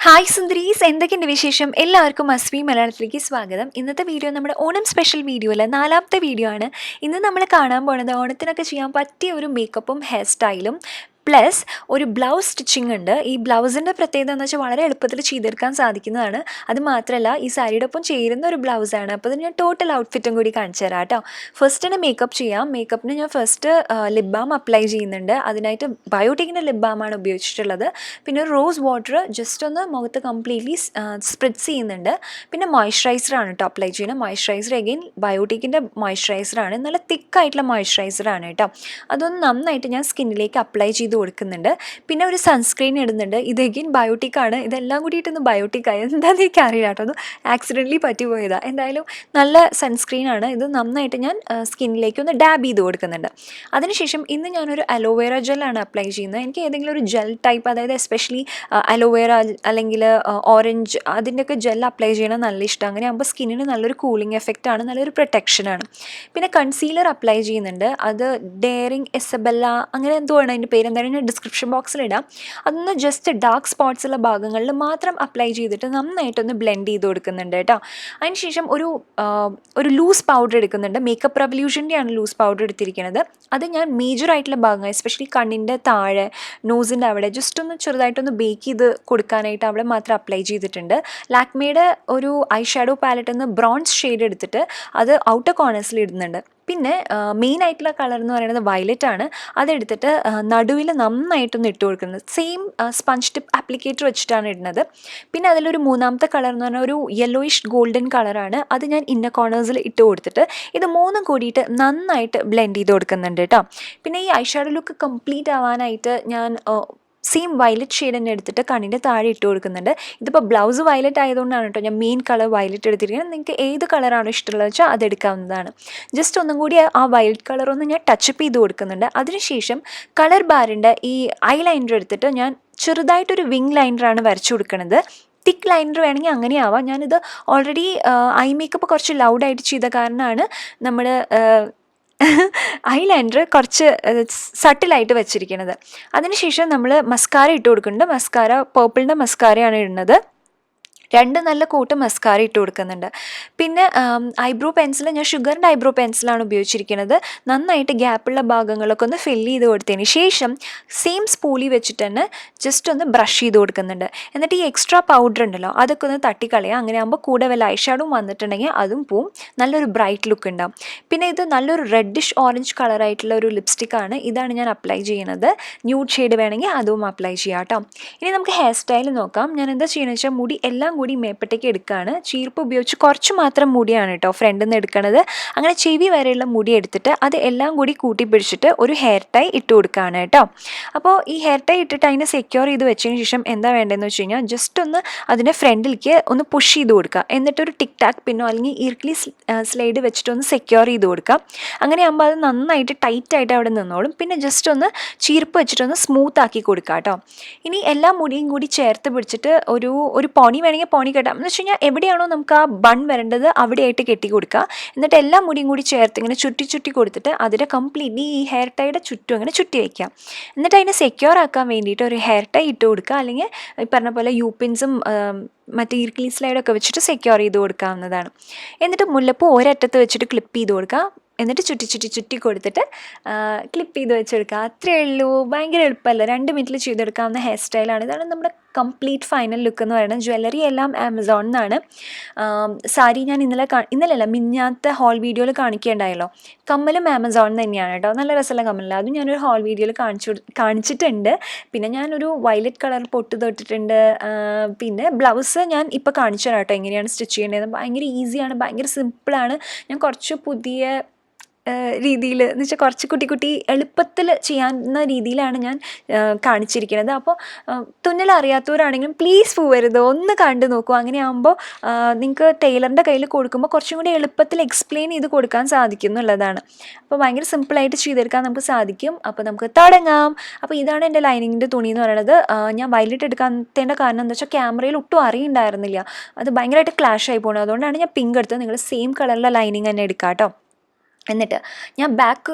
Hi സുന്ദരീസ്, എന്തൊക്കെയുണ്ട് വിശേഷം? എല്ലാവർക്കും അസ്വി മലയാളത്തിലേക്ക് സ്വാഗതം. ഇന്നത്തെ വീഡിയോ നമ്മുടെ ഓണം സ്പെഷ്യൽ വീഡിയോ അല്ല, 4ാമത്തെ വീഡിയോ ആണ്. ഇന്ന് നമ്മൾ കാണാൻ പോകുന്നത് ഓണത്തിനൊക്കെ ചെയ്യാൻ പറ്റിയ ഒരു മേക്കപ്പും ഹെയർ സ്റ്റൈലും പ്ലസ് ഒരു ബ്ലൗസ് സ്റ്റിച്ചിങ് ഉണ്ട്. ഈ ബ്ലൗസിൻ്റെ പ്രത്യേകത എന്ന് വെച്ചാൽ വളരെ എളുപ്പത്തിൽ ചെയ്തെടുക്കാൻ സാധിക്കുന്നതാണ്. അത് മാത്രമല്ല ഈ സാരിയുടെ ഒപ്പം ചേരുന്ന ഒരു ബ്ലൗസാണ്. അപ്പോൾ അത് ഞാൻ ടോട്ടൽ ഔട്ട്ഫിറ്റും കൂടി കാണിച്ചു തരാം കേട്ടോ. ഫസ്റ്റ് തന്നെ മേക്കപ്പ് ചെയ്യാം. മേക്കപ്പിന് ഞാൻ ഫസ്റ്റ് ലിപ് ബാം അപ്ലൈ ചെയ്യുന്നുണ്ട്. അതിനായിട്ട് ബയോട്ടിക്കിൻ്റെ ലിപ് ബാമാണ് ഉപയോഗിച്ചിട്ടുള്ളത്. പിന്നെ ഒരു റോസ് വാട്ടർ ജസ്റ്റ് ഒന്ന് മുഖത്ത് കംപ്ലീറ്റ്ലി സ്പ്രിറ്റ്സ് ചെയ്യുന്നുണ്ട്. പിന്നെ മോയ്സ്ചറൈസറാണ് കേട്ടോ അപ്ലൈ ചെയ്യുന്നത്. മോയ്സ്ചറൈസർ അഗെയിൻ ബയോട്ടിക്കിൻ്റെ മോയ്സ്ചറൈസറാണ്. നല്ല തിക്കായിട്ടുള്ള മോയ്സ്ചറൈസറാണ് കേട്ടോ. അതൊന്ന് നന്നായിട്ട് ഞാൻ സ്കിന്നിലേക്ക് അപ്ലൈ ചെയ്ത് കൊടുക്കുന്നുണ്ട്. പിന്നെ ഒരു സൺസ്ക്രീൻ ഇടുന്നുണ്ട്. ഇത് അഗെയിൻ ബയോട്ടിക്കാണ്. ഇതെല്ലാം കൂടിയിട്ടൊന്ന് ബയോട്ടിക്കായി എന്താണെന്ന് എനിക്ക് അറിയില്ല കേട്ടോ. അത് ആക്സിഡൻ്റലി പറ്റിപ്പോയതാണ്. എന്തായാലും നല്ല സൺസ്ക്രീനാണ്. ഇത് നന്നായിട്ട് ഞാൻ സ്കിന്നിലേക്ക് ഒന്ന് ഡാബ് ചെയ്ത് കൊടുക്കുന്നുണ്ട്. അതിനുശേഷം ഇന്ന് ഞാനൊരു അലോവേറ ജെല്ലാണ് അപ്ലൈ ചെയ്യുന്നത്. എനിക്ക് ഏതെങ്കിലും ഒരു ജെൽ ടൈപ്പ്, അതായത് എസ്പെഷ്യലി അലോവേറ അല്ലെങ്കിൽ ഓറഞ്ച് അതിൻ്റെയൊക്കെ ജെൽ അപ്ലൈ ചെയ്യണം നല്ല ഇഷ്ടം. അങ്ങനെ ആകുമ്പോൾ സ്കിന്നിന് നല്ലൊരു കൂളിംഗ് എഫക്റ്റാണ്, നല്ലൊരു പ്രൊട്ടക്ഷനാണ്. പിന്നെ കൺസീലർ അപ്ലൈ ചെയ്യുന്നുണ്ട്. അത് ഡെയറിങ് ഇസബെല്ല അങ്ങനെ എന്തോ ആണ് അതിൻ്റെ പേര്. എന്തായാലും ഞാൻ ഡിസ്ക്രിപ്ഷൻ ബോക്സിലിടാം. അതൊന്ന് ജസ്റ്റ് ഡാർക്ക് സ്പോട്ട്സ് ഉള്ള ഭാഗങ്ങളിൽ മാത്രം അപ്ലൈ ചെയ്തിട്ട് നന്നായിട്ടൊന്ന് ബ്ലെൻഡ് ചെയ്ത് കൊടുക്കുന്നുണ്ട് കേട്ടോ. അതിനുശേഷം ഒരു ലൂസ് പൗഡർ എടുക്കുന്നുണ്ട്. മേക്കപ്പ് റെവല്യൂഷൻ്റെയാണ് ലൂസ് പൗഡർ എടുത്തിരിക്കുന്നത്. അത് ഞാൻ മേജർ ആയിട്ടുള്ള ഭാഗങ്ങൾ എസ്പെഷ്യലി കണ്ണിൻ്റെ താഴെ, നോസിൻ്റെ അവിടെ ജസ്റ്റ് ഒന്ന് ചെറുതായിട്ടൊന്ന് ബേക്ക് ചെയ്ത് കൊടുക്കാനായിട്ട് അവിടെ മാത്രം അപ്ലൈ ചെയ്തിട്ടുണ്ട്. ലാക്മേയുടെ ഒരു ഐ ഷാഡോ പാലറ്റിൽ നിന്ന് ബ്രോൺസ് ഷെയ്ഡ് എടുത്തിട്ട് അത് ഔട്ടർ കോർണേഴ്സിൽ ഇടുന്നുണ്ട്. പിന്നെ മെയിൻ ആയിട്ടുള്ള കളർ എന്ന് പറയുന്നത് വയലറ്റ് ആണ്. അതെടുത്തിട്ട് നടുവിൽ നന്നായിട്ടൊന്ന് ഇട്ട് കൊടുക്കുന്നത്. സെയിം സ്പഞ്ച് ടിപ്പ് ആപ്ലിക്കേറ്റർ വെച്ചിട്ടാണ് ഇടുന്നത്. പിന്നെ അതിലൊരു മൂന്നാമത്തെ കളർ എന്ന് പറഞ്ഞാൽ ഒരു യെല്ലോയിഷ് ഗോൾഡൻ കളറാണ്. അത് ഞാൻ ഇന്നർ കോർണേഴ്സിൽ ഇട്ട് കൊടുത്തിട്ട് ഇത് മൂന്നും കൂടിയിട്ട് നന്നായിട്ട് ബ്ലെൻഡ് ചെയ്ത് കൊടുക്കുന്നുണ്ട് കേട്ടോ. പിന്നെ ഈ ഐ ഷാഡോ ലുക്ക് കംപ്ലീറ്റ് ആവാനായിട്ട് ഞാൻ സെയിം വയലറ്റ് ഷെയ്ഡ് തന്നെ എടുത്തിട്ട് കണ്ണിൻ്റെ താഴെ ഇട്ട് കൊടുക്കുന്നുണ്ട്. ഇതിപ്പോൾ ബ്ലൗസ് വയലറ്റ് ആയതുകൊണ്ടാണ് കേട്ടോ ഞാൻ മെയിൻ കളർ വയലറ്റ് എടുത്തിരിക്കുന്നത്. നിങ്ങൾക്ക് ഏത് കളറാണോ ഇഷ്ടമുള്ളത് വെച്ചാൽ അതെടുക്കാവുന്നതാണ്. ജസ്റ്റ് ഒന്നും കൂടി ആ വയലറ്റ് കളറൊന്ന് ഞാൻ ടച്ചപ്പ് ചെയ്ത് കൊടുക്കുന്നുണ്ട്. അതിനുശേഷം കളർ ബാറിൻ്റെ ഈ ഐലൈനർ എടുത്തിട്ട് ഞാൻ ചെറുതായിട്ടൊരു വിങ് ലൈനറാണ് വരച്ചു കൊടുക്കുന്നത്. തിക്ക് ലൈനർ വേണമെങ്കിൽ അങ്ങനെ ആവാം. ഞാനിത് ഓൾറെഡി ഐ മേക്കപ്പ് കുറച്ച് ലൗഡായിട്ട് ചെയ്ത കാരണമാണ് നമ്മൾ ഐലൈനർ കുറച്ച് സട്ടിലായിട്ട് വെച്ചിരിക്കുന്നത്. അതിനുശേഷം നമ്മൾ മസ്കാര ഇട്ട് കൊടുക്കുന്നുണ്ട്. മസ്കാര പേർപ്പിളിൻ്റെ മസ്കാരയാണ് ഇടുന്നത്. 2 നല്ല കൂട്ട് മസ്കാര ഇട്ട് കൊടുക്കുന്നുണ്ട്. പിന്നെ ഐബ്രോ പെൻസിൽ ഞാൻ ഷുഗറിൻ്റെ ഐബ്രോ പെൻസിലാണ് ഉപയോഗിച്ചിരിക്കുന്നത്. നന്നായിട്ട് ഗ്യാപ്പുള്ള ഭാഗങ്ങളൊക്കെ ഒന്ന് ഫില്ല് ചെയ്ത് കൊടുത്തതിന് ശേഷം സെയിം സ്പൂളി വെച്ചിട്ട് തന്നെ ജസ്റ്റ് ഒന്ന് ബ്രഷ് ചെയ്ത് കൊടുക്കുന്നുണ്ട്. എന്നിട്ട് ഈ എക്സ്ട്രാ പൗഡർ ഉണ്ടല്ലോ അതൊക്കെ ഒന്ന് തട്ടിക്കളയുക. അങ്ങനെ ആകുമ്പോൾ കൂടെ വല്ല ഐഷാഡും വന്നിട്ടുണ്ടെങ്കിൽ അതും പോവും, നല്ലൊരു ബ്രൈറ്റ് ലുക്ക് ഉണ്ടാവും. പിന്നെ ഇത് നല്ലൊരു റെഡിഷ് ഓറഞ്ച് കളറായിട്ടുള്ള ഒരു ലിപ്സ്റ്റിക്കാണ്. ഇതാണ് ഞാൻ അപ്ലൈ ചെയ്യുന്നത്. ന്യൂഡ് ഷെയ്ഡ് വേണമെങ്കിൽ അതും അപ്ലൈ ചെയ്യാം കേട്ടോ. ഇനി നമുക്ക് ഹെയർ സ്റ്റൈൽ നോക്കാം. ഞാൻ എന്താ ചെയ്യുന്നത് വെച്ചാൽ മുടി എല്ലാം കൂടി മേപ്പട്ടേക്ക് എടുക്കുകയാണ്. ചീർപ്പ് ഉപയോഗിച്ച് കുറച്ച് മാത്രം മുടിയാണ് കേട്ടോ ഫ്രണ്ടിൽ നിന്ന് എടുക്കുന്നത്. അങ്ങനെ ചെവി വരെയുള്ള മുടി എടുത്തിട്ട് അത് എല്ലാം കൂടി കൂട്ടി പിടിച്ചിട്ട് ഒരു ഹെയർ ടൈ ഇട്ട് കൊടുക്കുകയാണ് കേട്ടോ. അപ്പോൾ ഈ ഹെയർ ടൈ ഇട്ടിട്ട് അതിനെ സെക്യൂർ ചെയ്ത് വെച്ചതിന് ശേഷം എന്താ വേണ്ടതെന്ന് വെച്ച് കഴിഞ്ഞാൽ ജസ്റ്റ് ഒന്ന് അതിൻ്റെ ഫ്രണ്ടിലേക്ക് ഒന്ന് പുഷ് ചെയ്ത് കൊടുക്കുക. എന്നിട്ടൊരു ടിക് ടാക്ക് പിന്നോ അല്ലെങ്കിൽ ഇർക്ലി സ്ലൈഡ് വെച്ചിട്ട് ഒന്ന് സെക്യൂർ ചെയ്ത് കൊടുക്കുക. അങ്ങനെ ആകുമ്പോൾ അത് നന്നായിട്ട് ടൈറ്റായിട്ട് അവിടെ നിന്നോളും. പിന്നെ ജസ്റ്റ് ഒന്ന് ചീർപ്പ് വെച്ചിട്ടൊന്ന് സ്മൂത്ത് ആക്കി കൊടുക്കുക കേട്ടോ. ഇനി എല്ലാ മുടിയും കൂടി ചേർത്ത് പിടിച്ചിട്ട് ഒരു പോണി വേണമെങ്കിൽ പോണി കെട്ടാം. എന്ന് വെച്ച് കഴിഞ്ഞാൽ എവിടെയാണോ നമുക്ക് ആ ബൺ വരേണ്ടത് അവിടെയായിട്ട് കെട്ടി കൊടുക്കുക. എന്നിട്ട് എല്ലാ മുടിയും കൂടി ചേർത്ത് ഇങ്ങനെ ചുറ്റി കൊടുത്തിട്ട് അതിനെ കംപ്ലീറ്റ്ലി ഈ ഹെയർ ടൈയുടെ ചുറ്റും അങ്ങനെ ചുറ്റി വയ്ക്കാം. എന്നിട്ട് അതിനെ സെക്യൂർ ആക്കാൻ വേണ്ടിയിട്ട് ഒരു ഹെയർ ടൈ ഇട്ട് കൊടുക്കുക. അല്ലെങ്കിൽ ഈ പറഞ്ഞ പോലെ യൂപ്പിൻസും മറ്റേ ഇർക്കിലി സ്ലൈഡൊക്കെ വെച്ചിട്ട് സെക്യൂർ ചെയ്ത് കൊടുക്കാവുന്നതാണ്. എന്നിട്ട് മുല്ലപ്പൂ ഒരറ്റത്ത് വെച്ചിട്ട് ക്ലിപ്പ് ചെയ്ത് കൊടുക്കുക. എന്നിട്ട് ചുറ്റി കൊടുത്തിട്ട് ക്ലിപ്പ് ചെയ്ത് വെച്ചെടുക്കുക. അത്രയേ ഉള്ളൂ. ഭയങ്കര എളുപ്പമല്ല, 2 മിനിറ്റിൽ ചെയ്തെടുക്കാവുന്ന ഹെയർ സ്റ്റൈലാണ്. ഇതാണ് നമ്മുടെ കംപ്ലീറ്റ് ഫൈനൽ ലുക്ക് എന്ന് പറയുന്നത്. ജ്വല്ലറി എല്ലാം ആമസോണിൽ നിന്നാണ്. സാരി ഞാൻ ഇന്നലെയല്ല മിഞ്ഞാത്ത ഹോൾ വീഡിയോയിൽ കാണിക്കേണ്ടായല്ലോ. കമ്മലും ആമസോണിൽ നിന്ന് തന്നെയാണ് കേട്ടോ. നല്ല രസമുള്ള കമ്മലല്ല, അതും ഞാനൊരു ഹോൾ വീഡിയോയിൽ കാണിച്ചിട്ടുണ്ട്. പിന്നെ ഞാനൊരു വയലറ്റ് കളർ പൊട്ട് തൊട്ടിട്ടുണ്ട്. പിന്നെ ബ്ലൗസ് ഞാൻ ഇപ്പോൾ കാണിച്ചു തരാം കേട്ടോ എങ്ങനെയാണ് സ്റ്റിച്ച് ചെയ്യേണ്ടത്. ഭയങ്കര ഈസിയാണ്, ഭയങ്കര സിമ്പിളാണ്. ഞാൻ കുറച്ച് പുതിയ രീതിയിൽ എന്ന് വെച്ചാൽ കുറച്ച് കുട്ടി എളുപ്പത്തിൽ ചെയ്യാവുന്ന രീതിയിലാണ് ഞാൻ കാണിച്ചിരിക്കുന്നത്. അപ്പോൾ തുന്നൽ അറിയാത്തവരാണെങ്കിലും പ്ലീസ് പോവരുത്, ഒന്ന് കണ്ടു നോക്കൂ. അങ്ങനെ ആകുമ്പോൾ നിങ്ങൾക്ക് ടൈലറിൻ്റെ കയ്യിൽ കൊടുക്കുമ്പോൾ കുറച്ചും കൂടി എളുപ്പത്തിൽ എക്സ്പ്ലെയിൻ ചെയ്ത് കൊടുക്കാൻ സാധിക്കും എന്നുള്ളതാണ്. അപ്പോൾ ഭയങ്കര സിമ്പിളായിട്ട് ചെയ്തെടുക്കാൻ നമുക്ക് സാധിക്കും. അപ്പോൾ നമുക്ക് തുടങ്ങാം. അപ്പോൾ ഇതാണ് എൻ്റെ ലൈനിങ്ങിൻ്റെ തുണി എന്ന് പറയുന്നത്. ഞാൻ വയലറ്റ് എടുക്കാത്തതിൻ്റെ കാരണം എന്താ വെച്ചാൽ ക്യാമറയിൽ ഒട്ടും അറിയുണ്ടായിരുന്നില്ല, അത് ഭയങ്കരമായിട്ട് ക്ലാഷ് ആയി പോകണം. അതുകൊണ്ടാണ് ഞാൻ പിങ്ക് എടുത്തത്. നിങ്ങൾ സെയിം കളറിലെ ലൈനിങ് തന്നെ എടുക്കാം കേട്ടോ. എന്നിട്ട് ഞാൻ ബാക്ക്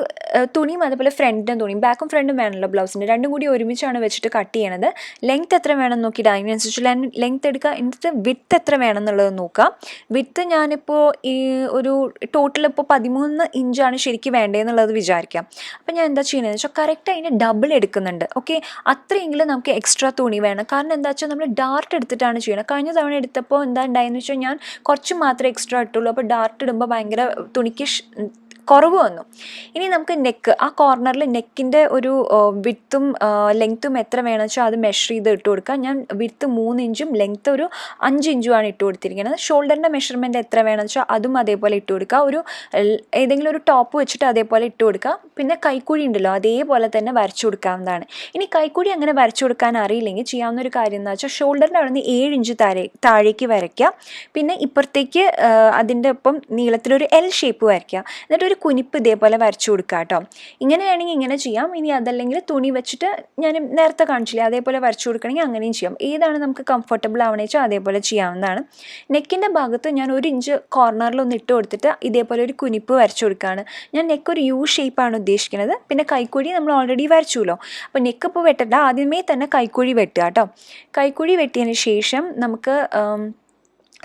തുണിയും അതുപോലെ ഫ്രണ്ടിൻ്റെ തുണിയും ബാക്കും ഫ്രണ്ടും വേണമല്ലോ ബ്ലൗസിൻ്റെ രണ്ടും കൂടി ഒരുമിച്ചാണ് വെച്ചിട്ട് കട്ട് ചെയ്യണത്. ലെങ്ത് എത്ര വേണം നോക്കിയിട്ട് അതിനനുസരിച്ച് ലെങ്ത് എടുക്കുക. എന്നിട്ട് വിഡ്ത്ത് എത്ര വേണം എന്നുള്ളത് നോക്കുക. വിഡ്ത്ത് ഞാനിപ്പോൾ ഈ ഒരു ടോട്ടൽ ഇപ്പോൾ 13 ഇഞ്ചാണ് ശരിക്കും വേണ്ടതെന്നുള്ളത് വിചാരിക്കാം. അപ്പോൾ ഞാൻ എന്താ ചെയ്യുന്നതെന്ന് വെച്ചാൽ കറക്റ്റ് അതിൻ്റെ ഡബിൾ എടുക്കുന്നുണ്ട്. ഓക്കെ, അത്രയെങ്കിലും നമുക്ക് എക്സ്ട്രാ തുണി വേണം. കാരണം എന്താ വെച്ചാൽ നമ്മൾ ഡാർട്ട് എടുത്തിട്ടാണ് ചെയ്യുന്നത്. കഴിഞ്ഞ തവണ എടുത്തപ്പോൾ എന്താ ഉണ്ടായെന്ന് വെച്ചാൽ ഞാൻ കുറച്ച് മാത്രമേ എക്സ്ട്രാ ഇട്ടുള്ളൂ. അപ്പോൾ ഡാർട്ട് ഇടുമ്പോൾ ഭയങ്കര തുണിക്ക് കുറവ് വന്നു. ഇനി നമുക്ക് നെക്ക്, ആ കോർണറിൽ നെക്കിൻ്റെ ഒരു വിഡ്ത്തും ലെങ്ത്തും എത്ര വേണമെന്ന് വെച്ചാൽ അത് മെഷർ ചെയ്ത് ഇട്ട് കൊടുക്കുക. ഞാൻ വിഡ്ത്ത് 3 ഇഞ്ചും ലെങ്ത്ത് ഒരു 5 ഇഞ്ചുമാണ് ഇട്ട് കൊടുത്തിരിക്കുന്നത്. ഷോൾഡറിൻ്റെ മെഷർമെൻറ്റ് എത്ര വേണമെന്ന് വെച്ചാൽ അതും അതേപോലെ ഇട്ട് കൊടുക്കുക. ഒരു ഏതെങ്കിലും ഒരു ടോപ്പ് വെച്ചിട്ട് അതേപോലെ ഇട്ട് കൊടുക്കുക. പിന്നെ കൈക്കുഴി ഉണ്ടല്ലോ അതേപോലെ തന്നെ വരച്ചു കൊടുക്കാവുന്നതാണ്. ഇനി കൈക്കുഴി അങ്ങനെ വരച്ചു കൊടുക്കാൻ അറിയില്ലെങ്കിൽ ചെയ്യാവുന്ന ഒരു കാര്യം എന്ന് വെച്ചാൽ ഷോൾഡറിൻ്റെ അവിടെ നിന്ന് 7 ഇഞ്ച് താഴേക്ക് വരയ്ക്കുക. പിന്നെ ഇപ്പുറത്തേക്ക് അതിൻ്റെ ഒപ്പം നീളത്തിലൊരു L ഷേപ്പ് വരയ്ക്കുക. എന്നിട്ട് കുനിപ്പ് ഇതേപോലെ വരച്ചു കൊടുക്കുക കേട്ടോ. ഇങ്ങനെ വേണമെങ്കിൽ ഇങ്ങനെ ചെയ്യാം. ഇനി അതല്ലെങ്കിൽ തുണി വെച്ചിട്ട് ഞാൻ നേരത്തെ കാണിച്ചില്ലേ അതേപോലെ വരച്ചു കൊടുക്കണമെങ്കിൽ അങ്ങനെയും ചെയ്യാം. ഏതാണ് നമുക്ക് കംഫർട്ടബിൾ ആവണമെന്ന് വെച്ചാൽ അതേപോലെ ചെയ്യാവുന്നതാണ്. നെക്കിൻ്റെ ഭാഗത്ത് ഞാൻ 1 ഇഞ്ച് കോർണറിലൊന്ന് ഇട്ട് കൊടുത്തിട്ട് ഇതേപോലെ ഒരു കുനിപ്പ് വരച്ചു കൊടുക്കുകയാണ്. ഞാൻ നെക്ക് ഒരു U ഷേപ്പാണ് ഉദ്ദേശിക്കുന്നത്. പിന്നെ കൈക്കുഴി നമ്മൾ ഓൾറെഡി വരച്ചുല്ലോ. അപ്പോൾ നെക്ക് ഇപ്പോൾ വെട്ടണ്ട, ആദ്യമേ തന്നെ കൈക്കുഴി വെട്ടുക കേട്ടോ. കൈക്കുഴി വെട്ടിയതിന് ശേഷം നമുക്ക്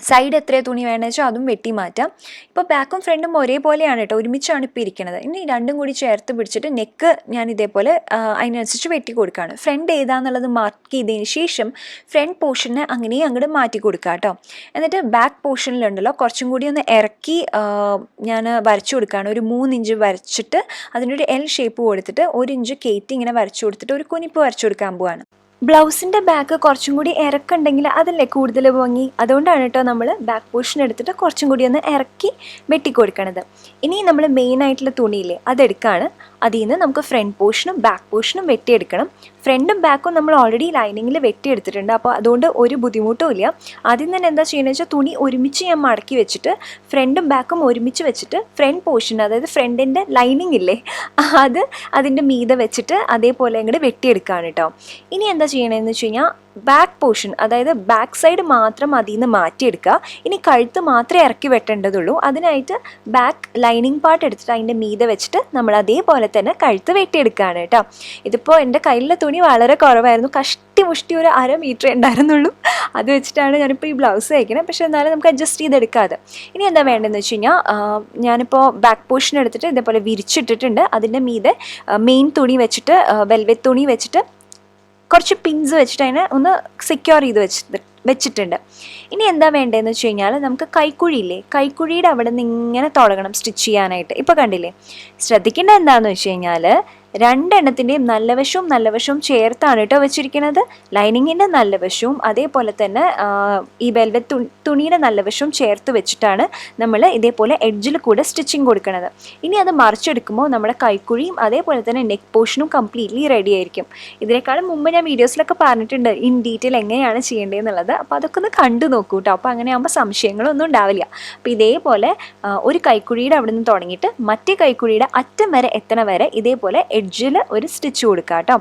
സൈഡ് എത്ര തുണി വേണമെന്ന് വെച്ചാൽ അതും വെട്ടി മാറ്റാം. ഇപ്പോൾ ബാക്കും ഫ്രണ്ടും ഒരേപോലെയാണ് കേട്ടോ, ഒരുമിച്ചാണ് ഇപ്പോൾ ഇരിക്കുന്നത്. ഇനി രണ്ടും കൂടി ചേർത്ത് പിടിച്ചിട്ട് നെക്ക് ഞാൻ ഇതേപോലെ അതിനനുസരിച്ച് വെട്ടി കൊടുക്കുകയാണ്. ഫ്രണ്ട് ഏതാണെന്നുള്ളത് മാർക്ക് ചെയ്തതിന് ശേഷം ഫ്രണ്ട് പോർഷനെ അങ്ങനെ അങ്ങോട്ട് മാറ്റി കൊടുക്കുക കേട്ടോ. എന്നിട്ട് ബാക്ക് പോർഷനിലുണ്ടല്ലോ കുറച്ചും കൂടി ഒന്ന് ഇറക്കി ഞാൻ വരച്ചു കൊടുക്കുകയാണ്. ഒരു 3 ഇഞ്ച് വരച്ചിട്ട് അതിനൊരു L ഷേപ്പ് കൊടുത്തിട്ട് 1 ഇഞ്ച് കയറ്റി ഇങ്ങനെ വരച്ചു കൊടുത്തിട്ട് ഒരു കുനിപ്പ് വരച്ചു കൊടുക്കാൻ പോവാണ്. ബ്ലൗസിൻ്റെ ബാക്ക് കുറച്ചും കൂടി ഇറക്കുണ്ടെങ്കിൽ അതല്ലേ കൂടുതൽ ഭംഗി. അതുകൊണ്ടാണ് കേട്ടോ നമ്മൾ ബാക്ക് പോർഷൻ എടുത്തിട്ട് കുറച്ചും കൂടി ഒന്ന് ഇറക്കി വെട്ടിക്കൊടുക്കണത്. ഇനി നമ്മൾ മെയിനായിട്ടുള്ള തുണിയില്ലേ അതെടുക്കുകയാണ്. അതിൽ നിന്ന് നമുക്ക് ഫ്രണ്ട് പോർഷനും ബാക്ക് പോർഷനും വെട്ടിയെടുക്കണം. ഫ്രണ്ടും ബാക്കും നമ്മൾ ഓൾറെഡി ലൈനിങ്ങിൽ വെട്ടിയെടുത്തിട്ടുണ്ട്. അപ്പോൾ അതുകൊണ്ട് ഒരു ബുദ്ധിമുട്ടും ഇല്ല. ആദ്യം തന്നെ എന്താ ചെയ്യുന്നത് വെച്ചാൽ തുണി ഒരുമിച്ച് ഞാൻ മടക്കി വെച്ചിട്ട് ഫ്രണ്ടും ബാക്കും ഒരുമിച്ച് വെച്ചിട്ട് ഫ്രണ്ട് പോർഷൻ അതായത് ഫ്രണ്ടിൻ്റെ ലൈനിങ് ഇല്ലേ അത് അതിൻ്റെ മീതെ വെച്ചിട്ട് അതേപോലെ അങ്ങോട്ട് വെട്ടിയെടുക്കുകയാണ് കേട്ടോ. ഇനി എന്താ ചെയ്യണമെന്ന് വെച്ച് കഴിഞ്ഞാൽ ബാക്ക് പോർഷൻ അതായത് ബാക്ക് സൈഡ് മാത്രം അതിൽ നിന്ന് മാറ്റിയെടുക്കുക. ഇനി കഴുത്ത് മാത്രമേ ഇറക്കി വെട്ടേണ്ടതുള്ളൂ. അതിനായിട്ട് ബാക്ക് ലൈനിങ് പാർട്ട് എടുത്തിട്ട് അതിൻ്റെ മീതെ വെച്ചിട്ട് നമ്മൾ അതേപോലെ തന്നെ കഴുത്ത് വെട്ടിയെടുക്കുകയാണ് കേട്ടോ. ഇതിപ്പോൾ എൻ്റെ കയ്യിലെ തുണി വളരെ കുറവായിരുന്നു. മുഷ്ടി ഒരു 1/2 മീറ്റർ ഉണ്ടായിരുന്നുള്ളൂ. അത് വെച്ചിട്ടാണ് ഞാനിപ്പോൾ ഈ ബ്ലൗസ് തയ്ക്കുന്നത്. പക്ഷേ എന്നാലും നമുക്ക് അഡ്ജസ്റ്റ് ചെയ്തെടുക്കാതെ. ഇനി എന്താ വേണ്ടതെന്ന് വെച്ച് കഴിഞ്ഞാൽ ഞാനിപ്പോൾ ബാക്ക് പോർഷൻ എടുത്തിട്ട് ഇതേപോലെ വിരിച്ചിട്ടിട്ടുണ്ട്. അതിൻ്റെ മീതെ മെയിൻ തുണി വെച്ചിട്ട് വെൽവെറ്റ് തുണി വെച്ചിട്ട് കുറച്ച് പിൻസ് വെച്ചിട്ട് അതിനെ ഒന്ന് സെക്യൂർ ചെയ്ത് വെച്ചിട്ടുണ്ട്. ഇനി എന്താ വേണ്ടതെന്ന് വെച്ച് കഴിഞ്ഞാൽ നമുക്ക് കൈക്കുഴിയില്ലേ കൈക്കുഴിയുടെ അവിടെ നിന്ന് ഇങ്ങനെ തുടങ്ങണം സ്റ്റിച്ച് ചെയ്യാനായിട്ട്. ഇപ്പോൾ കണ്ടില്ലേ, ശ്രദ്ധിക്കേണ്ടത് എന്താണെന്ന് വെച്ച് കഴിഞ്ഞാൽ രണ്ടെണ്ണത്തിൻ്റെയും നല്ല വശവും ചേർത്താണ് കേട്ടോ വെച്ചിരിക്കുന്നത്. ലൈനിങ്ങിൻ്റെ നല്ല വശവും അതേപോലെ തന്നെ ഈ വെൽവെറ്റ് തുണിയുടെ നല്ല വശവും ചേർത്ത് വെച്ചിട്ടാണ് നമ്മൾ ഇതേപോലെ എഡ്ജിൽ കൂടെ സ്റ്റിച്ചിങ് കൊടുക്കുന്നത്. ഇനി അത് മറിച്ചെടുക്കുമ്പോൾ നമ്മുടെ കൈക്കുഴിയും അതേപോലെ തന്നെ നെക്ക് പോർഷനും കംപ്ലീറ്റ്ലി റെഡി ആയിരിക്കും. ഇതിനേക്കാളും മുമ്പ് ഞാൻ വീഡിയോസിലൊക്കെ പറഞ്ഞിട്ടുണ്ട് ഇൻ ഡീറ്റെയിൽ എങ്ങനെയാണ് ചെയ്യേണ്ടതെന്നുള്ളത്. അപ്പോൾ അതൊക്കെ ഒന്ന് കണ്ടു നോക്കൂ കേട്ടോ. അപ്പോൾ അങ്ങനെ ആകുമ്പോൾ സംശയങ്ങളൊന്നും ഉണ്ടാവില്ല. അപ്പോൾ ഇതേപോലെ ഒരു കൈക്കുഴിയുടെ അവിടെ നിന്ന് തുടങ്ങിയിട്ട് മറ്റേ കൈക്കുഴിയുടെ അറ്റം വരെ എത്തണ വരെ ഇതേപോലെ എഡ്ജിൽ ഒരു സ്റ്റിച്ച് കൊടുക്കുക കേട്ടോ.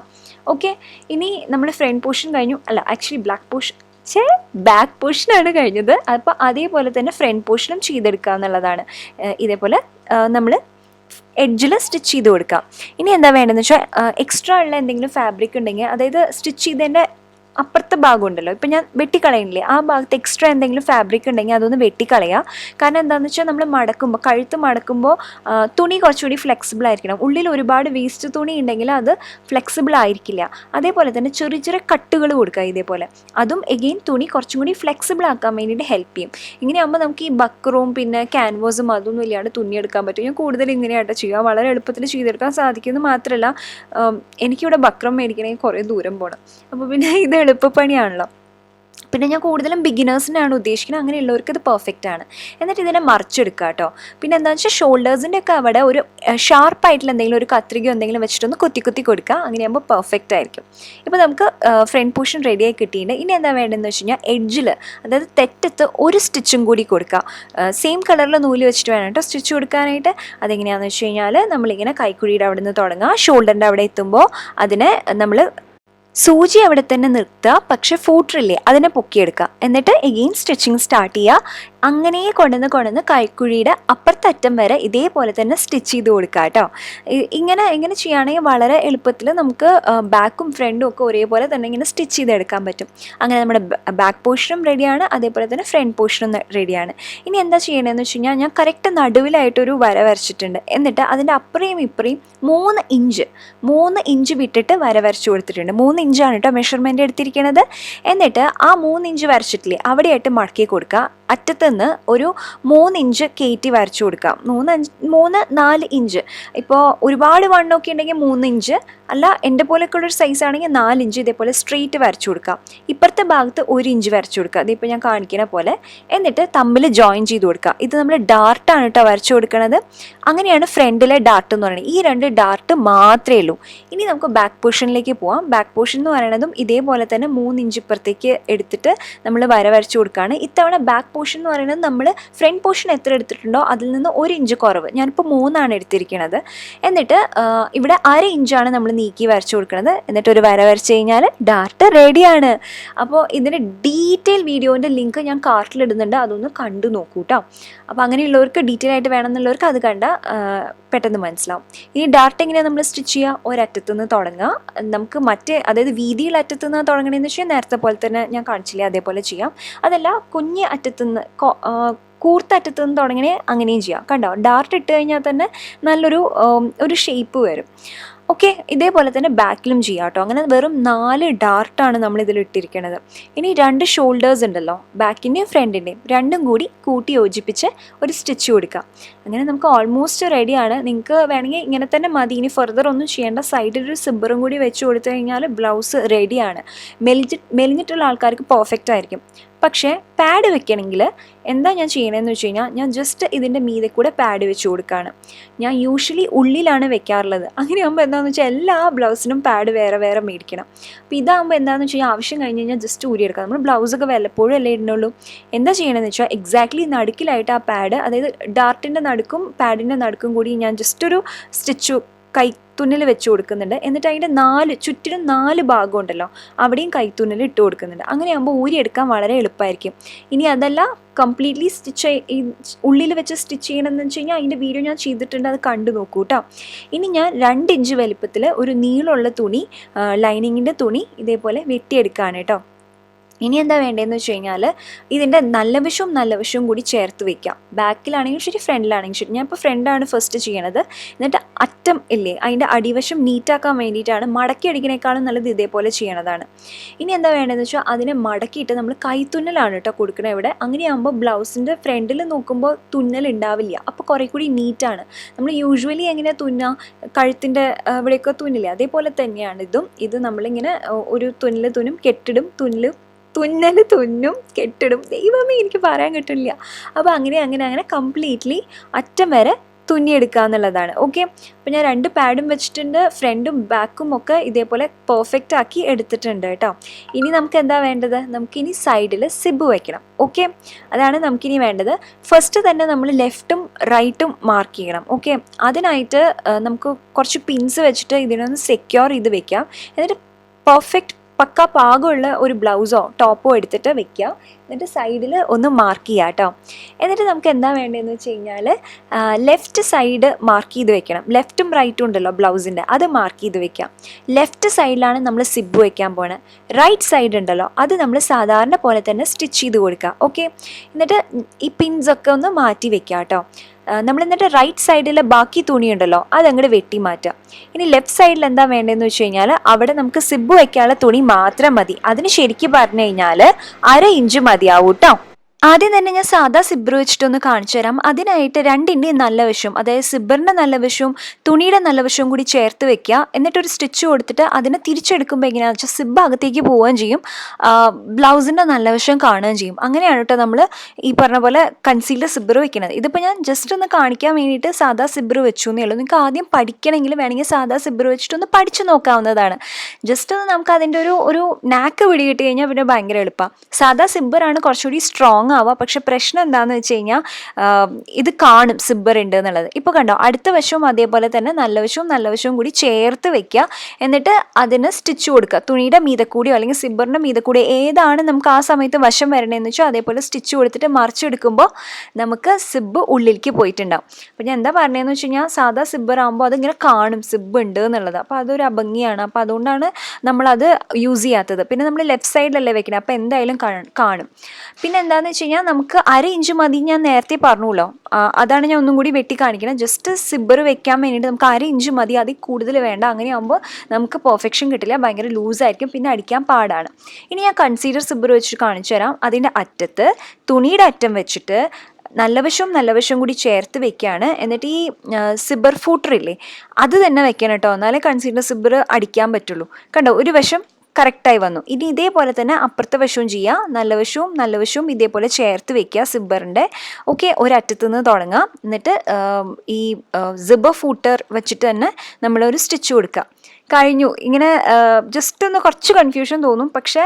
ഓക്കെ, ഇനി നമ്മൾ ഫ്രണ്ട് പോർഷൻ കഴിഞ്ഞു. അല്ല, ആക്ച്വലി ബാക്ക് പോർഷനാണ് കഴിഞ്ഞത്. അപ്പോൾ അതേപോലെ തന്നെ ഫ്രണ്ട് പോർഷനും ചെയ്തെടുക്കുക എന്നുള്ളതാണ്. ഇതേപോലെ നമ്മൾ എഡ്ജിൽ സ്റ്റിച്ച് ചെയ്ത് കൊടുക്കുക. ഇനി എന്താ വേണ്ടതെന്ന് വെച്ചാൽ എക്സ്ട്രാ ഉള്ള എന്തെങ്കിലും ഫാബ്രിക് ഉണ്ടെങ്കിൽ, അതായത് സ്റ്റിച്ച് ചെയ്തതിൻ്റെ അപ്പുറത്തെ ഭാഗം ഉണ്ടല്ലോ, ഇപ്പം ഞാൻ വെട്ടിക്കളയുന്നില്ലേ, ആ ഭാഗത്ത് എക്സ്ട്രാ എന്തെങ്കിലും ഫാബ്രിക് ഉണ്ടെങ്കിൽ അതൊന്ന് വെട്ടിക്കളയുക. കാരണം എന്താണെന്ന് വെച്ചാൽ നമ്മൾ മടക്കുമ്പോൾ കഴുത്ത് മടക്കുമ്പോൾ തുണി കുറച്ചുകൂടി ഫ്ലെക്സിബിൾ ആയിരിക്കണം. ഉള്ളിൽ ഒരുപാട് വേസ്റ്റ് തുണി ഉണ്ടെങ്കിൽ അത് ഫ്ലെക്സിബിൾ ആയിരിക്കില്ല. അതേപോലെ തന്നെ ചെറിയ ചെറിയ കട്ടുകൾ കൊടുക്കുക ഇതേപോലെ. അതും എഗെയിൻ തുണി കുറച്ചും കൂടി ഫ്ലെക്സിബിൾ ആക്കാൻ വേണ്ടിയിട്ട് ഹെൽപ്പ് ചെയ്യും. ഇങ്ങനെയാകുമ്പോൾ നമുക്ക് ഈ ബക്കറും പിന്നെ ക്യാൻവാസും അതൊന്നും ഇല്ലാണ്ട് തുന്നിയെടുക്കാൻ പറ്റും. ഞാൻ കൂടുതൽ ഇങ്ങനെയായിട്ട് ചെയ്യുക, വളരെ എളുപ്പത്തിൽ ചെയ്തെടുക്കാൻ സാധിക്കുന്നത് മാത്രമല്ല എനിക്കിവിടെ ബക്രം മേടിക്കണമെങ്കിൽ കുറേ ദൂരം പോകണം. അപ്പോൾ പിന്നെ ഇത് എളുപ്പപ്പണിയാണല്ലോ. പിന്നെ ഞാൻ കൂടുതലും ബിഗിനേഴ്സിനാണ് ഉദ്ദേശിക്കുന്നത്. അങ്ങനെയുള്ളവർക്ക് ഇത് പെർഫെക്റ്റ് ആണ്. എന്നിട്ട് ഇതിനെ മറിച്ചെടുക്കുക കേട്ടോ. പിന്നെ എന്താണെന്ന് വെച്ചാൽ ഷോൾഡേഴ്സിൻ്റെ ഒക്കെ അവിടെ ഒരു ഷാർപ്പായിട്ടുള്ള എന്തെങ്കിലും ഒരു കത്രികയോ എന്തെങ്കിലും വെച്ചിട്ടൊന്ന് കുത്തി കൊടുക്കുക. അങ്ങനെയാകുമ്പോൾ പെർഫെക്റ്റ് ആയിരിക്കും. ഇപ്പോൾ നമുക്ക് ഫ്രണ്ട് പോർഷൻ റെഡിയായി കിട്ടിയിട്ടുണ്ട്. ഇനി എന്താ വേണ്ടതെന്ന് വെച്ച് കഴിഞ്ഞാൽ എഡ്ജിൽ, അതായത് തെറ്റത്ത് ഒരു സ്റ്റിച്ചും കൂടി കൊടുക്കുക. സെയിം കളറിൽ നൂല് വെച്ചിട്ട് വേണം കേട്ടോ സ്റ്റിച്ച് കൊടുക്കാനായിട്ട്. അതെങ്ങനെയാണെന്ന് വെച്ച് കഴിഞ്ഞാൽ നമ്മളിങ്ങനെ കൈക്കുഴിയുടെ അവിടെ നിന്ന് തുടങ്ങുക. ഷോൾഡറിൻ്റെ അവിടെ എത്തുമ്പോൾ അതിനെ നമ്മൾ സൂചി അവിടെ തന്നെ നിർത്തുക, പക്ഷെ ഫൂട്ടറില്ലേ അതിനെ പൊക്കിയെടുക്കുക. എന്നിട്ട് എഗെയിൻ സ്റ്റിച്ചിങ് സ്റ്റാർട്ട് ചെയ്യുക. അങ്ങനെ കൊണ്ടുവന്ന് കൈക്കുഴിയുടെ അപ്പുറത്തറ്റം വരെ ഇതേപോലെ തന്നെ സ്റ്റിച്ച് ചെയ്ത് കൊടുക്കുക കേട്ടോ. ഇങ്ങനെ ചെയ്യുകയാണെങ്കിൽ വളരെ എളുപ്പത്തിൽ നമുക്ക് ബാക്കും ഫ്രണ്ടും ഒക്കെ ഒരേപോലെ തന്നെ ഇങ്ങനെ സ്റ്റിച്ച് ചെയ്തെടുക്കാൻ പറ്റും. അങ്ങനെ നമ്മുടെ ബാക്ക് പോർഷനും റെഡിയാണ്, അതേപോലെ തന്നെ ഫ്രണ്ട് പോർഷനും റെഡിയാണ്. ഇനി എന്താ ചെയ്യണമെന്ന് വെച്ച് കഴിഞ്ഞാൽ ഞാൻ കറക്റ്റ് നടുവിലായിട്ടൊരു വര വരച്ചിട്ടുണ്ട്. എന്നിട്ട് അതിൻ്റെ അപ്പുറയും ഇപ്പുറയും 3 ഇഞ്ച് വിട്ടിട്ട് വര വരച്ചു കൊടുത്തിട്ടുണ്ട്. 3 ഇഞ്ചാണ് കേട്ടോ മെഷർമെൻറ്റ് എടുത്തിരിക്കുന്നത്. എന്നിട്ട് ആ 3 ഇഞ്ച് വരച്ചിട്ടില്ലേ അവിടെയായിട്ട് മടക്കി കൊടുക്കുക. അറ്റത്തുനിന്ന് ഒരു 3 ഇഞ്ച് കയറ്റി വരച്ചു കൊടുക്കാം. 3-4 ഇഞ്ച്. ഇപ്പോൾ ഒരുപാട് വണ്ണമൊക്കെ ഉണ്ടെങ്കിൽ 3 ഇഞ്ച്, അല്ല എൻ്റെ പോലെയൊക്കെയുള്ളൊരു സൈസ് ആണെങ്കിൽ 4 ഇഞ്ച് ഇതേപോലെ സ്ട്രെയിറ്റ് വരച്ചു കൊടുക്കാം. ഇപ്പുറത്തെ ഭാഗത്ത് 1 ഇഞ്ച് വരച്ചു കൊടുക്കുക, അതിപ്പോൾ ഞാൻ കാണിക്കുന്ന പോലെ. എന്നിട്ട് തമ്മിൽ ജോയിൻ ചെയ്ത് കൊടുക്കുക. ഇത് നമ്മൾ ഡാർട്ടാണ് കേട്ടോ വരച്ചു കൊടുക്കുന്നത്. അങ്ങനെയാണ് ഫ്രണ്ടിലെ ഡാർട്ട് എന്ന് പറയുന്നത്. ഈ 2 ഡാർട്ട് മാത്രമേ ഉള്ളൂ. ഇനി നമുക്ക് ബാക്ക് പോർഷനിലേക്ക് പോവാം. ബാക്ക് പോർഷൻ എന്ന് പറയുന്നതും ഇതേപോലെ തന്നെ 3 ഇഞ്ച് ഇപ്പുറത്തേക്ക് എടുത്തിട്ട് നമ്മൾ വര വരച്ചു കൊടുക്കുകയാണ്. ഇത്തവണ ബാക്ക് പോർഷൻ എന്ന് പറയുന്നത് നമ്മൾ ഫ്രണ്ട് പോർഷൻ എത്ര എടുത്തിട്ടുണ്ടോ അതിൽ നിന്ന് 1 ഇഞ്ച് കുറവ്, ഞാനിപ്പോൾ 3 എടുത്തിരിക്കുന്നത്. എന്നിട്ട് ഇവിടെ 1/2 ഇഞ്ചാണ് നമ്മൾ നീക്കി വരച്ചു കൊടുക്കുന്നത്. എന്നിട്ട് ഒരു വര വരച്ച് കഴിഞ്ഞാൽ ഡാർട്ട് റെഡിയാണ്. അപ്പോൾ ഇതിൻ്റെ ഡീറ്റെയിൽ വീഡിയോൻ്റെ ലിങ്ക് ഞാൻ കാർട്ടിലിടുന്നുണ്ട്, അതൊന്ന് കണ്ടു നോക്കൂ കേട്ടോ. അപ്പോൾ അങ്ങനെയുള്ളവർക്ക് ഡീറ്റെയിൽ ആയിട്ട് വേണമെന്നുള്ളവർക്ക് അത് കണ്ടാൽ പെട്ടെന്ന് മനസ്സിലാവും. ഇനി ഡാർട്ട് എങ്ങനെയാണ് നമ്മൾ സ്റ്റിച്ച് ചെയ്യുക? ഒരറ്റത്തുനിന്ന് തുടങ്ങുക. നമുക്ക് അതായത് വീതിയിൽ അറ്റത്തുനിന്ന് തുടങ്ങണമെന്ന് വെച്ചാൽ നേരത്തെ പോലെ തന്നെ ഞാൻ കാണിച്ചില്ലേ അതേപോലെ ചെയ്യാം. അതല്ല കുഞ്ഞ് അറ്റത്തുനിന്ന് കൂർത്ത അറ്റത്തുനിന്ന് തുടങ്ങണേ അങ്ങനെയും ചെയ്യാം. കണ്ടോ, ഡാർട്ട് ഇട്ട് കഴിഞ്ഞാൽ തന്നെ നല്ലൊരു ഷേപ്പ് വരും. ഓക്കെ, ഇതേപോലെ തന്നെ ബാക്കിലും ചെയ്യാം കേട്ടോ. അങ്ങനെ വെറും 4 ഡാർട്ടാണ് നമ്മളിതിൽ ഇട്ടിരിക്കുന്നത്. ഇനി 2 ഷോൾഡേഴ്സ് ഉണ്ടല്ലോ, ബാക്കിൻ്റെയും ഫ്രണ്ടിൻ്റെയും, രണ്ടും കൂടി കൂട്ടി യോജിപ്പിച്ച് ഒരു സ്റ്റിച്ച് കൊടുക്കാം. അങ്ങനെ നമുക്ക് ഓൾമോസ്റ്റ് റെഡിയാണ്. നിങ്ങൾക്ക് വേണമെങ്കിൽ ഇങ്ങനെ തന്നെ മതി, ഇനി ഫർദർ ഒന്നും ചെയ്യേണ്ട. സൈഡിലൊരു സിബ്ബറും കൂടി വെച്ച് കൊടുത്തു കഴിഞ്ഞാൽ ബ്ലൗസ് റെഡിയാണ്. മെലിഞ്ഞിട്ടുള്ള ആൾക്കാർക്ക് പെർഫെക്റ്റ് ആയിരിക്കും. പക്ഷേ പാഡ് വെക്കണമെങ്കിൽ എന്താ ഞാൻ ചെയ്യണമെന്ന് വെച്ച് കഴിഞ്ഞാൽ ഞാൻ ജസ്റ്റ് ഇതിൻ്റെ മീതെ കൂടെ പാഡ് വെച്ച് കൊടുക്കുകയാണ്. ഞാൻ യൂഷ്വലി ഉള്ളിലാണ് വെക്കാറുള്ളത്. അങ്ങനെയാകുമ്പോൾ എന്താണെന്ന് വെച്ചാൽ എല്ലാ ബ്ലൗസിനും പാഡ് വേറെ വേറെ മേടിക്കണം. അപ്പോൾ ഇതാകുമ്പോൾ എന്താണെന്ന് വെച്ച് കഴിഞ്ഞാൽ ആവശ്യം കഴിഞ്ഞ് കഴിഞ്ഞാൽ ജസ്റ്റ് ഊരിയെടുക്കാം. നമ്മൾ ബ്ലൗസൊക്കെ വല്ലപ്പോഴും അല്ലേ ഇടുന്നുള്ളൂ. എന്താ ചെയ്യണമെന്ന് വെച്ചാൽ എക്സാക്ട്ലി നടുക്കിലായിട്ട് ആ പാഡ്, അതായത് ഡാർട്ടിൻ്റെ നടുക്കും പാഡിൻ്റെ നടുക്കും കൂടി ഞാൻ ജസ്റ്റ് ഒരു സ്റ്റിച്ചു കൈത്തുന്നൽ വെച്ച് കൊടുക്കുന്നുണ്ട്. എന്നിട്ട് അതിൻ്റെ ചുറ്റിനും 4 ഭാഗം ഉണ്ടല്ലോ അവിടെയും കൈത്തുന്നൽ ഇട്ട് കൊടുക്കുന്നുണ്ട്. അങ്ങനെയാകുമ്പോൾ ഊരിയെടുക്കാൻ വളരെ എളുപ്പമായിരിക്കും. ഇനി അതല്ല കംപ്ലീറ്റ്ലി ഉള്ളിൽ വെച്ച് സ്റ്റിച്ച് ചെയ്യണമെന്ന് വെച്ച് കഴിഞ്ഞാൽ അതിൻ്റെ വീഡിയോ ഞാൻ ചെയ്തിട്ടുണ്ട്, അത് കണ്ടു നോക്കൂ കേട്ടോ. ഇനി ഞാൻ 2 ഇഞ്ച് വലിപ്പത്തിൽ ഒരു നീളമുള്ള തുണി, ലൈനിങ്ങിൻ്റെ തുണി ഇതേപോലെ വെട്ടിയെടുക്കുകയാണ് കേട്ടോ. ഇനി എന്താ വേണ്ടതെന്ന് വെച്ച് കഴിഞ്ഞാൽ ഇതിൻ്റെ നല്ല വശവും കൂടി ചേർത്ത് വെക്കാം. ബാക്കിലാണെങ്കിലും ശരി ഫ്രണ്ടിലാണെങ്കിലും ശരി. ഞാൻ ഇപ്പോൾ ഫ്രണ്ടാണ് ഫസ്റ്റ് ചെയ്യണത്. എന്നിട്ട് അറ്റം ഇല്ലേ അതിൻ്റെ അടിവശം നീറ്റാക്കാൻ വേണ്ടിയിട്ടാണ്. മടക്കി അടിക്കണേക്കാളും നല്ലത് ഇതേപോലെ ചെയ്യണതാണ്. ഇനി എന്താ വേണ്ടതെന്ന് വെച്ചാൽ അതിനെ മടക്കിയിട്ട് നമ്മൾ കൈത്തുന്നലാണ് കേട്ടോ കൊടുക്കണത് ഇവിടെ. അങ്ങനെയാകുമ്പോൾ ബ്ലൗസിൻ്റെ ഫ്രണ്ടിൽ നോക്കുമ്പോൾ തുന്നൽ ഉണ്ടാവില്ല, അപ്പോൾ കുറേ കൂടി നീറ്റാണ്. നമ്മൾ യൂഷ്വലി എങ്ങനെ കഴുത്തിൻ്റെ ഇവിടെയൊക്കെ തുന്നില്ലേ അതേപോലെ തന്നെയാണ് ഇതും. ഇത് നമ്മളിങ്ങനെ ഒരു തുന്നും കെട്ടിടും. ദൈവമേ, എനിക്ക് പറയാൻ കിട്ടില്ല. അപ്പോൾ അങ്ങനെ കംപ്ലീറ്റ്ലി അറ്റം വരെ തുന്നിയെടുക്കുക എന്നുള്ളതാണ്. ഓക്കെ, അപ്പോൾ ഞാൻ 2 പാഡും വെച്ചിട്ടുണ്ട്. ഫ്രണ്ടും ബാക്കും ഒക്കെ ഇതേപോലെ പെർഫെക്റ്റ് ആക്കി എടുത്തിട്ടുണ്ട് കേട്ടോ. ഇനി നമുക്ക് എന്താ വേണ്ടത്? നമുക്കിനി സൈഡിൽ സിബ് വയ്ക്കണം. ഓക്കെ, അതാണ് നമുക്കിനി വേണ്ടത്. ഫസ്റ്റ് തന്നെ നമ്മൾ ലെഫ്റ്റും റൈറ്റും മാർക്ക് ചെയ്യണം. ഓക്കെ, അതിനായിട്ട് നമുക്ക് കുറച്ച് പിൻസ് വെച്ചിട്ട് ഇതിനൊന്ന് സെക്യൂർ ചെയ്ത് വെക്കാം. എന്നിട്ട് പെർഫെക്റ്റ് പക്ക പാകമുള്ള ഒരു ബ്ലൗസോ ടോപ്പോ എടുത്തിട്ട് വെക്കുക. എന്നിട്ട് സൈഡിൽ ഒന്ന് മാർക്ക് ചെയ്യുക കേട്ടോ. എന്നിട്ട് നമുക്ക് എന്താ വേണ്ടതെന്ന് വെച്ച് കഴിഞ്ഞാൽ ലെഫ്റ്റ് സൈഡ് മാർക്ക് ചെയ്ത് വെക്കണം. ലെഫ്റ്റും റൈറ്റും ഉണ്ടല്ലോ ബ്ലൗസിൻ്റെ, അത് മാർക്ക് ചെയ്ത് വെക്കാം. ലെഫ്റ്റ് സൈഡിലാണ് നമ്മൾ സിബ് വയ്ക്കാൻ പോണത്. റൈറ്റ് സൈഡ് ഉണ്ടല്ലോ അത് നമ്മൾ സാധാരണ പോലെ തന്നെ സ്റ്റിച്ച് ചെയ്ത് കൊടുക്കുക. ഓക്കെ, എന്നിട്ട് ഈ പിൻസൊക്കെ ഒന്ന് മാറ്റി വെക്കുക കേട്ടോ. നമ്മൾ എന്നിട്ട് റൈറ്റ് സൈഡിൽ ബാക്കി തുണിയുണ്ടല്ലോ അതങ്ങോട്ട് വെട്ടി മാറ്റുക. ഇനി ലെഫ്റ്റ് സൈഡിൽ എന്താ വേണ്ടതെന്ന് വെച്ച് കഴിഞ്ഞാൽ അവിടെ നമുക്ക് സിബ് വയ്ക്കാനുള്ള തുണി മാത്രം മതി. അതിന് ശരിക്കും പറഞ്ഞു കഴിഞ്ഞാൽ 1/2 ഇഞ്ച് മതിയാവും കേട്ടോ. ആദ്യം തന്നെ ഞാൻ സാധാ സിബ്ബർ വെച്ചിട്ടൊന്ന് കാണിച്ചു തരാം. അതിനായിട്ട് 2ൻ്റെയും നല്ല വശവും, അതായത് സിബ്ബറിൻ്റെ നല്ല വശവും തുണിയുടെ നല്ല വശവും കൂടി ചേർത്ത് വെക്കുക. എന്നിട്ടൊരു സ്റ്റിച്ച് കൊടുത്തിട്ട് അതിനെ തിരിച്ചെടുക്കുമ്പോൾ എങ്ങനെയാണെന്ന് വെച്ചാൽ സിബ്ബ് അകത്തേക്ക് പോവുകയും ചെയ്യും, ബ്ലൗസിൻ്റെ നല്ല വശം കാണുകയും ചെയ്യും. അങ്ങനെയാണ് കേട്ടോ നമ്മൾ ഈ പറഞ്ഞ പോലെ കൺസീൽഡ് സിബ്ബർ വെക്കുന്നത്. ഇതിപ്പോൾ ഞാൻ ജസ്റ്റ് ഒന്ന് കാണിക്കാൻ വേണ്ടിയിട്ട് സാധാ സിബ്ബർ വെച്ചു എന്നേ ഉള്ളൂ. നിങ്ങൾക്ക് ആദ്യം പഠിക്കണമെങ്കിൽ വേണമെങ്കിൽ സാധാ സിബ്ബർ വെച്ചിട്ടൊന്ന് പഠിച്ചു നോക്കാവുന്നതാണ്. ജസ്റ്റ് ഒന്ന് നമുക്ക് അതിൻ്റെ ഒരു നാക്ക് പിടികിട്ടി കഴിഞ്ഞാൽ പിന്നെ ഭയങ്കര എളുപ്പമാണ്. സാധാ സിബ്ബറാണ് കുറച്ചുകൂടി സ്ട്രോങ് സ്ട്രോങ് ആവുക. പക്ഷെ പ്രശ്നം എന്താണെന്ന് വെച്ച് കഴിഞ്ഞാൽ ഇത് കാണും സിബ്ബർ ഉണ്ട് എന്നുള്ളത്. ഇപ്പോൾ കണ്ടോ, അടുത്ത വശവും അതേപോലെ തന്നെ നല്ല വശവും കൂടി ചേർത്ത് വെക്കുക. എന്നിട്ട് അതിന് സ്റ്റിച്ച് കൊടുക്കുക. തുണിയുടെ മീതെ കൂടിയോ അല്ലെങ്കിൽ സിബ്ബറിൻ്റെ മീതെ കൂടി ഏതാണ് നമുക്ക് ആ സമയത്ത് വശം വരണേന്ന് വെച്ചാൽ അതേപോലെ സ്റ്റിച്ച് കൊടുത്തിട്ട് മറിച്ചെടുക്കുമ്പോൾ നമുക്ക് സിബ്ബ് ഉള്ളിലേക്ക് പോയിട്ടുണ്ടാവും. അപ്പോൾ ഞാൻ എന്താ പറഞ്ഞതെന്ന് വെച്ച് കഴിഞ്ഞാൽ സാധാ സിബ്ബർ ആകുമ്പോൾ അതിങ്ങനെ കാണും സിബ്ബ് ഉണ്ട് എന്നുള്ളത്. അപ്പോൾ അതൊരു അഭംഗിയാണ്. അപ്പോൾ അതുകൊണ്ടാണ് നമ്മളത് യൂസ് ചെയ്യാത്തത്. പിന്നെ നമ്മൾ ലെഫ്റ്റ് സൈഡിലല്ലേ വെക്കുന്നത്, അപ്പോൾ എന്തായാലും കാണും. പിന്നെ എന്താണെന്ന് വെച്ച് കഴിഞ്ഞാൽ നമുക്ക് 1/2 ഇഞ്ച് മതി, ഞാൻ നേരത്തെ പറഞ്ഞല്ലോ. അതാണ് ഞാൻ ഒന്നും കൂടി വെട്ടി കാണിക്കുന്നത്. ജസ്റ്റ് സിബ്ബർ വെക്കാൻ വേണ്ടിയിട്ട് നമുക്ക് 1/2 ഇഞ്ച് മതി, അതിൽ കൂടുതൽ വേണ്ട. അങ്ങനെയാകുമ്പോൾ നമുക്ക് പെർഫെക്ഷൻ കിട്ടില്ല, ഭയങ്കര ലൂസായിരിക്കും, പിന്നെ അടിക്കാൻ പാടാണ്. ഇനി ഞാൻ കൺസീലർ സിബ്ബർ വെച്ചിട്ട് കാണിച്ചു തരാം. അതിൻ്റെ അറ്റത്ത് തുണിയുടെ അറ്റം വെച്ചിട്ട് നല്ല വശവും കൂടി ചേർത്ത് വെക്കുകയാണ്. എന്നിട്ട് ഈ സിബ്ബർ ഫൂട്ടറില്ലേ അത് തന്നെ വെക്കണം കേട്ടോ, എന്നാലേ കൺസീലർ സിബ്ബർ അടിക്കാൻ പറ്റുള്ളൂ. കണ്ടോ, ഒരു വശം കറക്റ്റായി വന്നു. ഇനി ഇതേപോലെ തന്നെ അപ്പുറത്തെ വശവും ചെയ്യുക. നല്ല വശവും ഇതേപോലെ ചേർത്ത് വെക്കുക സിബ്ബറിൻ്റെ. ഓക്കെ, ഒരറ്റത്തു നിന്ന് തുടങ്ങാം. എന്നിട്ട് ഈ സിബ്ബർ ഫൂട്ടർ വെച്ചിട്ട് തന്നെ നമ്മളൊരു സ്റ്റിച്ച് കൊടുക്കുക. കഴിഞ്ഞു. ഇങ്ങനെ ജസ്റ്റ് ഒന്ന് കുറച്ച് കൺഫ്യൂഷൻ തോന്നും, പക്ഷേ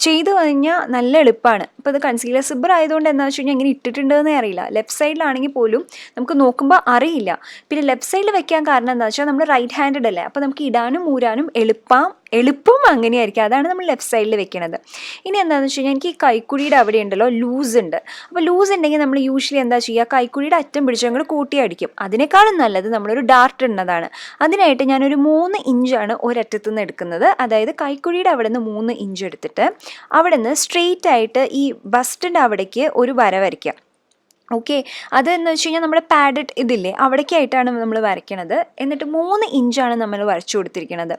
ചെയ്ത് കഴിഞ്ഞാൽ നല്ല എളുപ്പമാണ്. ഇപ്പോൾ ഇത് കൺസീലർ സിബ്ബർ ആയതുകൊണ്ട് എന്താണെന്ന് വെച്ച് കഴിഞ്ഞാൽ ഇങ്ങനെ ഇട്ടിട്ടുണ്ടെന്നേ അറിയില്ല. ലെഫ്റ്റ് സൈഡിലാണെങ്കിൽ പോലും നമുക്ക് നോക്കുമ്പോൾ അറിയില്ല. പിന്നെ ലെഫ്റ്റ് സൈഡിൽ വെക്കാൻ കാരണം എന്താണെന്ന് വെച്ചാൽ നമ്മൾ റൈറ്റ് ഹാൻഡഡ് അല്ലേ, അപ്പോൾ നമുക്ക് ഇടാനും ഊരാനും എളുപ്പം അങ്ങനെയായിരിക്കും. അതാണ് നമ്മൾ ലെഫ്റ്റ് സൈഡിൽ വെക്കുന്നത്. ഇനി എന്താണെന്ന് വെച്ച് കഴിഞ്ഞാൽ എനിക്ക് ഈ കൈക്കുഴിയുടെ അവിടെ ഉണ്ടല്ലോ ലൂസ് ഉണ്ട്. അപ്പോൾ ലൂസ് ഉണ്ടെങ്കിൽ നമ്മൾ യൂഷ്വലി എന്താ ചെയ്യുക, കൈക്കുഴിയുടെ അറ്റം പിടിച്ച് ഞങ്ങൾ കൂട്ടി അടിക്കും. അതിനേക്കാളും നല്ലത് നമ്മളൊരു ഡാർട്ട് ഇടുന്നതാണ്. അതിനായിട്ട് ഞാനൊരു 3 ഇഞ്ചാണ് ഒരറ്റത്തു നിന്ന് എടുക്കുന്നത്. അതായത് കൈക്കുഴിയുടെ അവിടെ നിന്ന് 3 ഇഞ്ച് എടുത്തിട്ട് അവിടെ നിന്ന് സ്ട്രെയിറ്റ് ആയിട്ട് ഈ ബസ്റ്റിൻ്റെ അവിടേക്ക് ഒരു വര വരയ്ക്കുക. ഓക്കെ, അതെന്ന് വെച്ച് കഴിഞ്ഞാൽ നമ്മുടെ പാഡഡ് ഇതില്ലേ അവിടേക്കായിട്ടാണ് നമ്മൾ വരയ്ക്കണത്. എന്നിട്ട് 3 ഇഞ്ചാണ് നമ്മൾ വരച്ചു കൊടുത്തിരിക്കുന്നത്.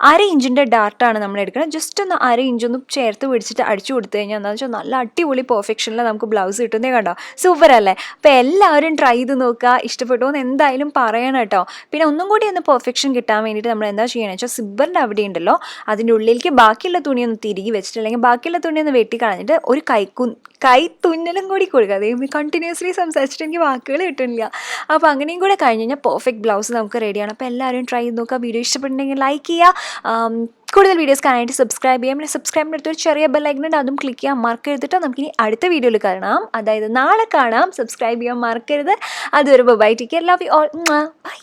1/2 ഇഞ്ചിൻ്റെ ഡാർട്ടാണ് നമ്മൾ എടുക്കുന്നത്. ജസ്റ്റ് ഒന്ന് 1/2 ഇഞ്ചൊന്ന് ചേർത്ത് പിടിച്ചിട്ട് അടിച്ചു കൊടുത്തു കഴിഞ്ഞാൽ എന്താണെന്ന് വെച്ചാൽ നല്ല അടിപൊളി പെർഫെക്ഷനിൽ നമുക്ക് ബ്ലൗസ് കിട്ടുന്നേ. കണ്ടോ, സൂപ്പർ അല്ലേ? അപ്പോൾ എല്ലാവരും ട്രൈ ചെയ്ത് നോക്കുക. ഇഷ്ടപ്പെട്ടോ എന്ന് എന്തായാലും പറയണം കേട്ടോ. പിന്നെ ഒന്നും കൂടി ഒന്ന് പെർഫെക്ഷൻ കിട്ടാൻ വേണ്ടിയിട്ട് നമ്മൾ എന്താ ചെയ്യണമെന്ന് വെച്ചാൽ സിബ്ബറിൻ്റെ അവിടെ ഉണ്ടല്ലോ അതിൻ്റെ ഉള്ളിലേക്ക് ബാക്കിയുള്ള തുണിയൊന്ന് തിരികെ വെച്ചിട്ട് അല്ലെങ്കിൽ ബാക്കിയുള്ള തുണിയൊന്ന് വെട്ടി കളഞ്ഞിട്ട് ഒരു കൈ തുന്നലും കൂടി കൊടുക്കുക. അതേ കണ്ടിന്യൂസ്ലി സംസാരിച്ചിട്ട് എനിക്ക് വാക്കുകൾ കിട്ടുന്നില്ല. അപ്പോൾ അങ്ങനെയും കൂടെ കഴിഞ്ഞ് കഴിഞ്ഞാൽ പെർഫെക്റ്റ് ബ്ലൗസ് നമുക്ക് റെഡിയാണ്. അപ്പോൾ എല്ലാവരും ട്രൈ ചെയ്ത് നോക്കുക. വീഡിയോ ഇഷ്ടപ്പെട്ടുണ്ടെങ്കിൽ ലൈക്ക് ചെയ്യുക. കൂടുതൽ വീഡിയോസ് കാണാനായിട്ട് സബ്സ്ക്രൈബ് ചെയ്യാം. പിന്നെ സബ്സ്ക്രൈബിൻ്റെ അടുത്തൊരു ചെറിയ ബെല്ലൈക്കൺ ഉണ്ട്, അതും ക്ലിക്ക് ചെയ്യാൻ മറക്കരുതിട്ട്. നമുക്കിനി അടുത്ത വീഡിയോയിൽ കാണാം, അതായത് നാളെ കാണാം. സബ്സ്ക്രൈബ് ചെയ്യാൻ മറക്കരുത്. അതുവരെ bye, take care, love you all, by.